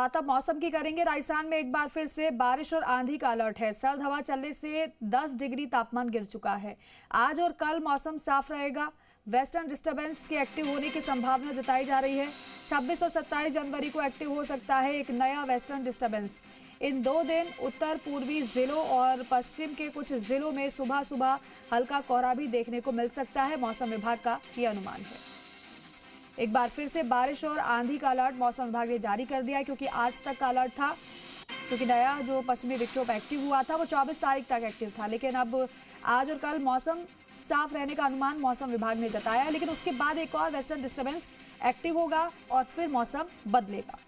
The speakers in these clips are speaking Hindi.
बात अब मौसम की करेंगे। राजस्थान में एक बार फिर से बारिश और आंधी का अलर्ट है। सर्द हवा चलने से 10 डिग्री तापमान गिर चुका है। आज और कल मौसम साफ रहेगा। वेस्टर्न डिस्टर्बेंस के एक्टिव होने की संभावना जताई जा रही है। 26 और 27 जनवरी को एक्टिव हो सकता है एक नया वेस्टर्न डिस्टर्बेंस। इन 2 दिन उत्तर पूर्वी जिलों और पश्चिम के कुछ जिलों में सुबह सुबह हल्का कोहरा भी देखने को मिल सकता है। मौसम विभाग का यह अनुमान है। एक बार फिर से बारिश और आंधी का अलर्ट मौसम विभाग ने जारी कर दिया है, क्योंकि आज तक का अलर्ट था, क्योंकि नया जो पश्चिमी विक्षोभ एक्टिव हुआ था वो 24 तारीख तक एक्टिव था। लेकिन अब आज और कल मौसम साफ रहने का अनुमान मौसम विभाग ने जताया है। लेकिन उसके बाद एक और वेस्टर्न डिस्टर्बेंस एक्टिव होगा और फिर मौसम बदलेगा।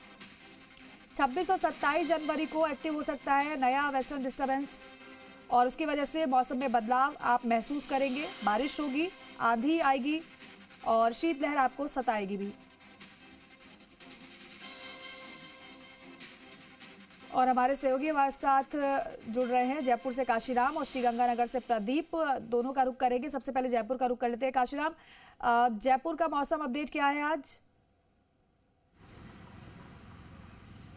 26 और 27 जनवरी को एक्टिव हो सकता है नया वेस्टर्न डिस्टर्बेंस और उसकी वजह से मौसम में बदलाव आप महसूस करेंगे। बारिश होगी, आंधी आएगी और शीतलहर आपको सताएगी भी। और हमारे सहयोगी हमारे साथ जुड़ रहे हैं जयपुर से काशीराम और श्रीगंगानगर से प्रदीप, दोनों का रुख करेंगे। सबसे पहले जयपुर का रुख कर लेते हैं। काशीराम, जयपुर का मौसम अपडेट क्या है आज?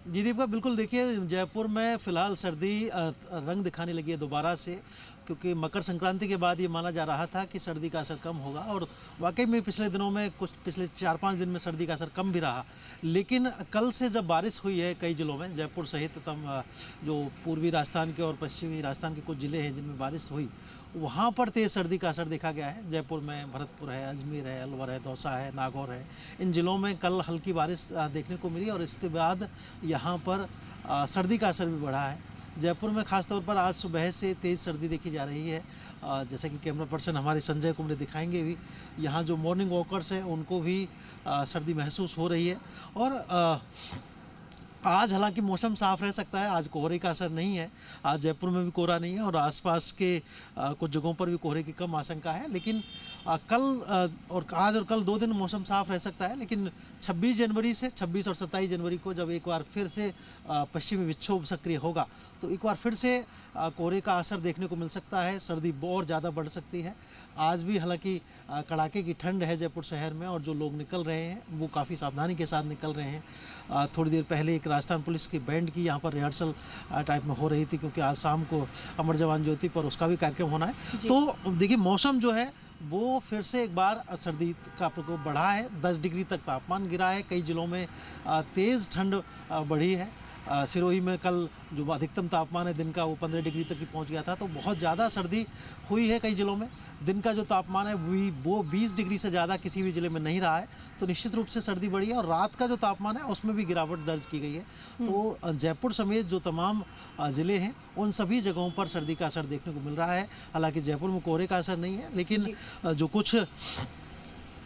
जी दीपका, बिल्कुल देखिए, जयपुर में फिलहाल सर्दी रंग दिखाने लगी है दोबारा से, क्योंकि मकर संक्रांति के बाद ये माना जा रहा था कि सर्दी का असर कम होगा और वाकई में पिछले दिनों में पिछले 4-5 दिन में सर्दी का असर कम भी रहा। लेकिन कल से जब बारिश हुई है कई जिलों में, जयपुर सहित जो पूर्वी राजस्थान के और पश्चिमी राजस्थान के कुछ ज़िले हैं जिनमें बारिश हुई, वहाँ पर तेज़ सर्दी का असर देखा गया है। जयपुर में भरतपुर है, अजमेर है, अलवर है, दौसा है, नागौर है, इन ज़िलों में कल हल्की बारिश देखने को मिली और इसके बाद यहाँ पर सर्दी का असर भी बढ़ा है। जयपुर में खासतौर पर आज सुबह से तेज़ सर्दी देखी जा रही है। जैसे कि कैमरा पर्सन हमारे संजय कुमार दिखाएंगे भी, यहाँ जो मॉर्निंग वॉकर्स हैं उनको भी सर्दी महसूस हो रही है। और आज हालांकि मौसम साफ रह सकता है, आज कोहरे का असर नहीं है। आज जयपुर में भी कोहरा नहीं है और आसपास के कुछ जगहों पर भी कोहरे की कम आशंका है। लेकिन कल और आज और कल 2 दिन मौसम साफ रह सकता है। लेकिन 26 जनवरी से 26 और 27 जनवरी को जब एक बार फिर से पश्चिमी विक्षोभ सक्रिय होगा तो एक बार फिर से कोहरे का असर देखने को मिल सकता है। सर्दी और ज़्यादा बढ़ सकती है। आज भी हालांकि कड़ाके की ठंड है जयपुर शहर में और जो लोग निकल रहे हैं वो काफ़ी सावधानी के साथ निकल रहे हैं। थोड़ी देर पहले एक राजस्थान पुलिस की बैंड की यहाँ पर रिहर्सल टाइप में हो रही थी, क्योंकि आज शाम को अमर जवान ज्योति पर उसका भी कार्यक्रम होना है। तो देखिए, मौसम जो है वो फिर से एक बार सर्दी का प्रकोप बढ़ा है। 10 डिग्री तक तापमान गिरा है। कई जिलों में तेज़ ठंड बढ़ी है। सिरोही में कल जो अधिकतम तापमान है दिन का वो 15 डिग्री तक ही पहुंच गया था। तो बहुत ज़्यादा सर्दी हुई है कई जिलों में। दिन का जो तापमान है वो 20 डिग्री से ज़्यादा किसी भी ज़िले में नहीं रहा है। तो निश्चित रूप से सर्दी बढ़ी है और रात का जो तापमान है उसमें भी गिरावट दर्ज की गई है। तो जयपुर समेत जो तमाम ज़िले हैं उन सभी जगहों पर सर्दी का असर देखने को मिल रहा है। हालांकि जयपुर में कोहरे का असर नहीं है, लेकिन जो कुछ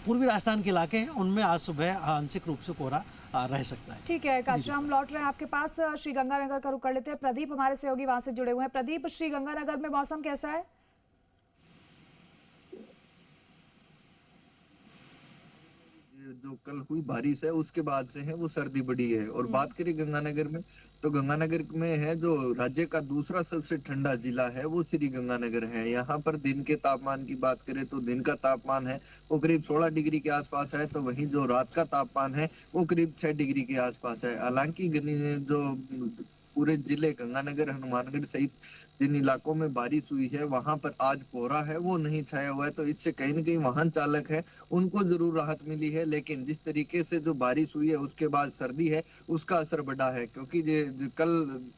पूर्वी राजस्थान के इलाके हैं उनमें आज सुबह आंशिक रूप से कोहरा रह सकता है। ठीक है काशीराम, लौट रहे हैं आपके पास। श्रीगंगानगर का रुख कर लेते हैं। प्रदीप हमारे सहयोगी वहां से जुड़े हुए हैं। प्रदीप, श्रीगंगानगर में मौसम कैसा है? जो कल हुई बारिश है उसके बाद से है वो सर्दी बढ़ी है। और बात करें गंगानगर में, तो गंगानगर में है जो राज्य का दूसरा सबसे ठंडा जिला है वो श्री गंगानगर है। यहाँ पर दिन के तापमान की बात करें तो दिन का तापमान है वो करीब 16 डिग्री के आसपास है, तो वहीं जो रात का तापमान है वो करीब 6 डिग्री के आसपास है। हालांकि जो पूरे जिले गंगानगर, हनुमानगढ़ सहित जिन इलाकों में बारिश हुई है वहां पर आज कोहरा है वो नहीं छाया हुआ है, तो इससे कहीं ना कहीं वाहन चालक है उनको जरूर राहत मिली है। लेकिन जिस तरीके से जो बारिश हुई है उसके बाद सर्दी है उसका असर बढ़ा है, क्योंकि कल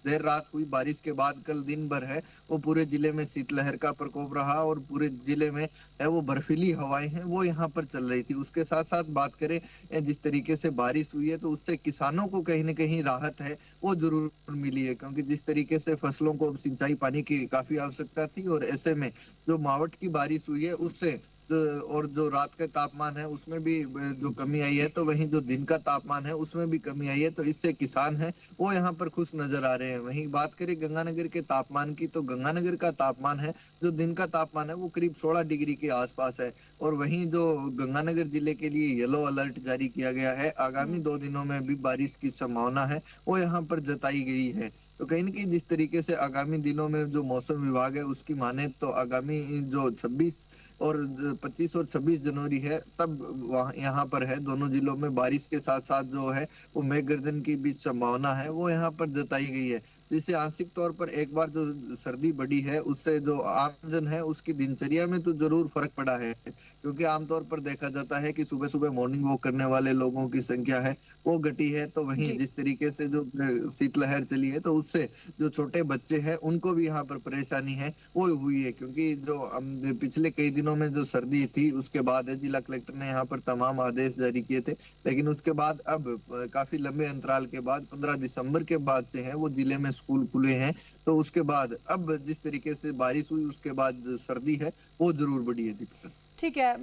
देर रात हुई बारिश के बाद कल दिन भर है वो पूरे जिले में शीतलहर का प्रकोप रहा और पूरे जिले में है वो बर्फीली हवाएं हैं वो यहाँ पर चल रही थी। उसके साथ साथ बात करें जिस तरीके से बारिश हुई है तो उससे किसानों को कहीं ना कहीं राहत है वो जरूर मिली है, क्योंकि जिस तरीके से फसलों को सिंचाई पानी की काफी आवश्यकता थी और ऐसे में जो मावठ की बारिश हुई है उससे और जो रात का तापमान है उसमें भी जो कमी आई है, तो वहीं जो दिन का तापमान है उसमें भी कमी आई है, तो इससे किसान है वो यहाँ पर खुश नजर आ रहे हैं। वहीं बात करें गंगानगर के तापमान की, तो गंगानगर का तापमान है जो दिन का तापमान है वो करीब 16 डिग्री के आसपास है। और वहीं जो गंगानगर जिले के लिए येलो अलर्ट जारी किया गया है, आगामी 2 दिनों में भी बारिश की संभावना है वो यहाँ पर जताई गई है। तो कहीं न कहीं जिस तरीके से आगामी दिनों में जो मौसम विभाग है उसकी माने तो आगामी जो 26 और 25 और 26 जनवरी है, तब वहाँ यहाँ पर है दोनों जिलों में बारिश के साथ साथ जो है वो मेघ गर्जन की भी संभावना है, वो यहाँ पर जताई गई है। जिससे आंशिक तौर पर एक बार जो सर्दी बढ़ी है उससे जो आमजन है उसकी दिनचर्या में तो जरूर फर्क पड़ा है, क्योंकि आमतौर पर देखा जाता है कि सुबह सुबह मॉर्निंग वॉक करने वाले लोगों की संख्या है वो घटी है। तो वहीं जी। जिस तरीके से जो शीतलहर चली है तो उससे जो छोटे बच्चे हैं उनको भी यहाँ पर परेशानी है वो हुई है, क्योंकि जो पिछले कई दिनों में जो सर्दी थी उसके बाद है जिला कलेक्टर ने यहाँ पर तमाम आदेश जारी किए थे, लेकिन उसके बाद अब काफी लंबे अंतराल के बाद 15 दिसंबर के बाद से है वो जिले में स्कूल खुले हैं। तो उसके बाद अब जिस तरीके से बारिश हुई उसके बाद जो सर्दी है वो जरूर बढ़ी है दीपिका। ठीक है,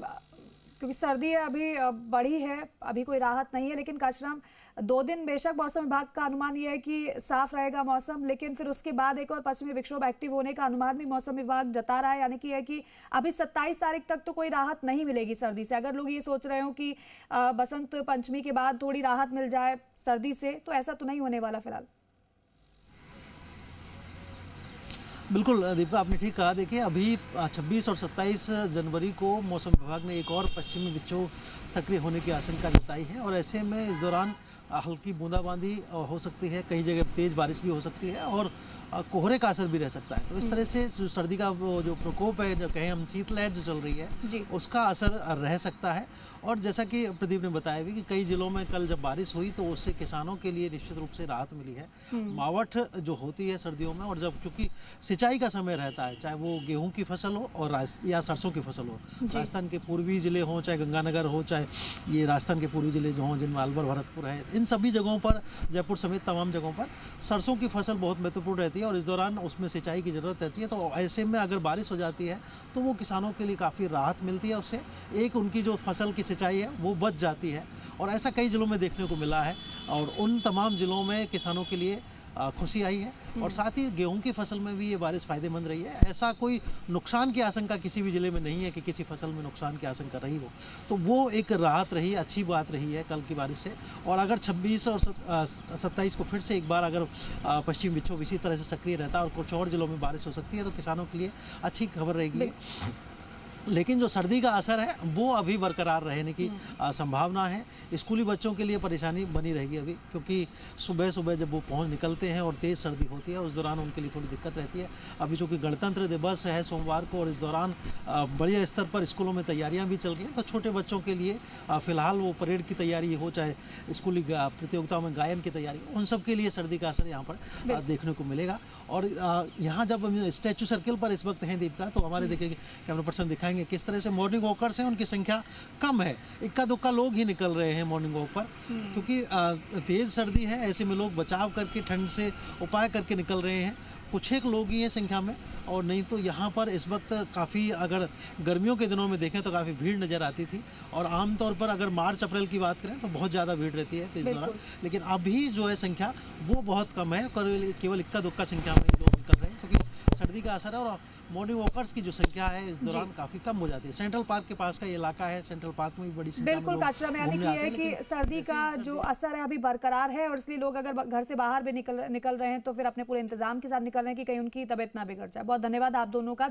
क्योंकि सर्दी है अभी बढ़ी है, अभी कोई राहत नहीं है, लेकिन काशीराम 2 दिन बेशक मौसम विभाग का अनुमान ये है कि साफ रहेगा मौसम, लेकिन फिर उसके बाद एक और पश्चिमी विक्षोभ एक्टिव होने का अनुमान भी मौसम विभाग जता रहा है, यानी कि है कि अभी 27 तारीख तक तो कोई राहत नहीं मिलेगी सर्दी से। अगर लोग ये सोच रहे हो कि बसंत पंचमी के बाद थोड़ी राहत मिल जाए सर्दी से, तो ऐसा तो नहीं होने वाला फिलहाल। बिल्कुल दीपिका, आपने ठीक कहा। देखिए, अभी 26 और 27 जनवरी को मौसम विभाग ने एक और पश्चिमी विक्षोभ सक्रिय होने की आशंका जताई है और ऐसे में इस दौरान हल्की बूंदाबांदी हो सकती है, कई जगह तेज़ बारिश भी हो सकती है और कोहरे का असर भी रह सकता है। तो इस तरह से जो सर्दी का जो प्रकोप है, जो कहें हम शीतलहर जो चल रही है उसका असर रह सकता है। और जैसा कि प्रदीप ने बताया भी कि कई जिलों में कल जब बारिश हुई तो उससे किसानों के लिए निश्चित रूप से राहत मिली है। मावठ जो होती है सर्दियों में, और जब चूँकि सिंचाई का समय रहता है, चाहे वो गेहूं की फसल हो और या सरसों की फसल हो, राजस्थान के पूर्वी जिले हों, चाहे गंगानगर हो, चाहे ये राजस्थान के पूर्वी जिले जो हों जिनमें अलवर भरतपुर है, इन सभी जगहों पर, जयपुर समेत तमाम जगहों पर सरसों की फसल बहुत महत्वपूर्ण रहती है और इस दौरान उसमें सिंचाई की ज़रूरत रहती है। तो ऐसे में अगर बारिश हो जाती है तो वो किसानों के लिए काफ़ी राहत मिलती है, उससे एक उनकी जो फसल की सिंचाई है वो बच जाती है और ऐसा कई जिलों में देखने को मिला है और उन तमाम जिलों में किसानों के लिए खुशी आई है और साथ ही गेहूं की फसल में भी ये बारिश फायदेमंद रही है। ऐसा कोई नुकसान की आशंका किसी भी जिले में नहीं है कि किसी फसल में नुकसान की आशंका रही हो, तो वो एक राहत रही, अच्छी बात रही है कल की बारिश से। और अगर 26 और 27 को फिर से एक बार अगर पश्चिम विक्षोभ इसी तरह से सक्रिय रहता है और कुछ और जिलों में बारिश हो सकती है तो किसानों के लिए अच्छी खबर रहेगी। लेकिन जो सर्दी का असर है वो अभी बरकरार रहने की संभावना है। स्कूली बच्चों के लिए परेशानी बनी रहेगी अभी, क्योंकि सुबह सुबह जब वो निकलते हैं और तेज़ सर्दी होती है उस दौरान उनके लिए थोड़ी दिक्कत रहती है। अभी चूँकि गणतंत्र दिवस है सोमवार को और इस दौरान बड़े स्तर पर स्कूलों में तैयारियाँ भी चल रही हैं, तो छोटे बच्चों के लिए फ़िलहाल वो परेड की तैयारी हो, चाहे स्कूली प्रतियोगिताओं में गायन की तैयारी, उन सब के लिए सर्दी का असर यहाँ पर देखने को मिलेगा। और यहाँ जब हम स्टैचू सर्किल पर इस वक्त हैं दीपिका, तो हमारे देखिए कैमरा पर्सन दिखाएंगे किस तरह से मॉर्निंग वॉकर्स हैं, उनकी संख्या कम है, इक्का दुक्का लोग ही निकल रहे हैं मॉर्निंग वॉक पर, क्योंकि तेज़ सर्दी है। ऐसे में लोग बचाव करके ठंड से उपाय करके निकल रहे हैं, कुछ एक लोग ही हैं संख्या में, और नहीं तो यहाँ पर इस वक्त काफ़ी, अगर गर्मियों के दिनों में देखें तो काफ़ी भीड़ नज़र आती थी और आमतौर पर अगर मार्च अप्रैल की बात करें तो बहुत ज़्यादा भीड़ रहती है इस दौरान, लेकिन अभी जो है संख्या वो बहुत कम है, केवल इक्का दुक्का संख्या में लोग निकल रहे हैं, क्योंकि सर्दी का असर है और मॉर्निंग वॉकर्स की जो संख्या है इस दौरान काफी कम हो जाती है। सेंट्रल पार्क के पास का ये इलाका है, सेंट्रल पार्क में भी बड़ी संख्या में बिल्कुल काशीराम, यानी कि है कि सर्दी का जो असर है अभी बरकरार है और इसलिए लोग अगर घर से बाहर भी निकल रहे हैं तो फिर अपने पूरे इंतजाम के साथ निकल रहे हैं कि कहीं उनकी तबीयत ना बिगड़ जाए। बहुत धन्यवाद आप दोनों का।